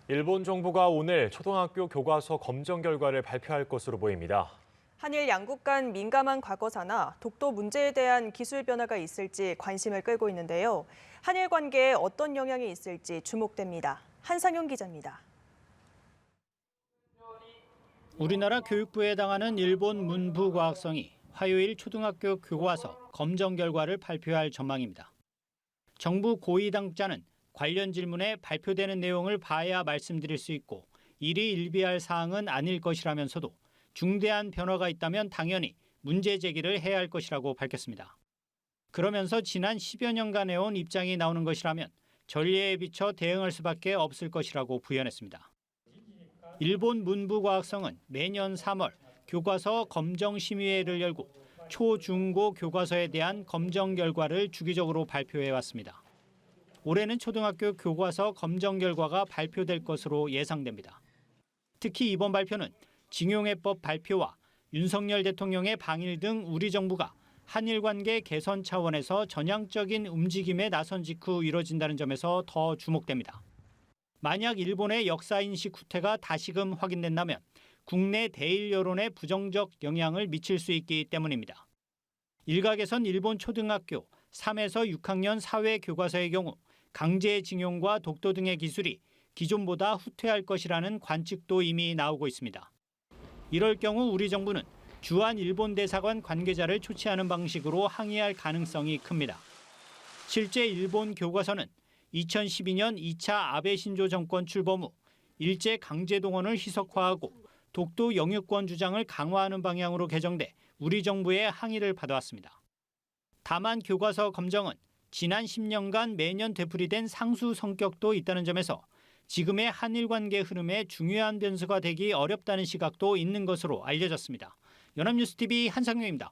일본 정부가 오늘 초등학교 교과서 검정 결과를 발표할 것으로 보입니다. 한일 양국 간 민감한 과거사나 독도 문제에 대한 기술 변화가 있을지 관심을 끌고 있는데요. 한일 관계에 어떤 영향이 있을지 주목됩니다. 한상용 기자입니다. 우리나라 교육부에 해당하는 일본 문부과학성이 화요일 초등학교 교과서 검정 결과를 발표할 전망입니다. 정부 고위 당국자는 관련 질문에 발표되는 내용을 봐야 말씀드릴 수 있고 일희일비할 사항은 아닐 것이라면서도 중대한 변화가 있다면 당연히 문제 제기를 해야 할 것이라고 밝혔습니다. 그러면서 지난 10여 년간 해온 입장이 나오는 것이라면 전례에 비춰 대응할 수밖에 없을 것이라고 부연했습니다. 일본 문부과학성은 매년 3월 교과서 검정 심의회를 열고 초, 중, 고 교과서에 대한 검정 결과를 주기적으로 발표해 왔습니다. 올해는 초등학교 교과서 검정 결과가 발표될 것으로 예상됩니다. 특히 이번 발표는 징용해법 발표와 윤석열 대통령의 방일 등 우리 정부가 한일 관계 개선 차원에서 전향적인 움직임에 나선 직후 이뤄진다는 점에서 더 주목됩니다. 만약 일본의 역사인식 후퇴가 다시금 확인된다면 국내 대일 여론에 부정적 영향을 미칠 수 있기 때문입니다. 일각에선 일본 초등학교 3에서 6학년 사회 교과서의 경우 강제징용과 독도 등의 기술이 기존보다 후퇴할 것이라는 관측도 이미 나오고 있습니다. 이럴 경우 우리 정부는 주한 일본 대사관 관계자를 초치하는 방식으로 항의할 가능성이 큽니다. 실제 일본 교과서는 2012년 2차 아베 신조 정권 출범 후 일제 강제 동원을 희석화하고 독도 영유권 주장을 강화하는 방향으로 개정돼 우리 정부의 항의를 받아왔습니다. 다만 교과서 검정은 지난 10년간 매년 되풀이된 상수 성격도 있다는 점에서 지금의 한일 관계 흐름에 중요한 변수가 되기 어렵다는 시각도 있는 것으로 알려졌습니다. 연합뉴스TV 한상용입니다.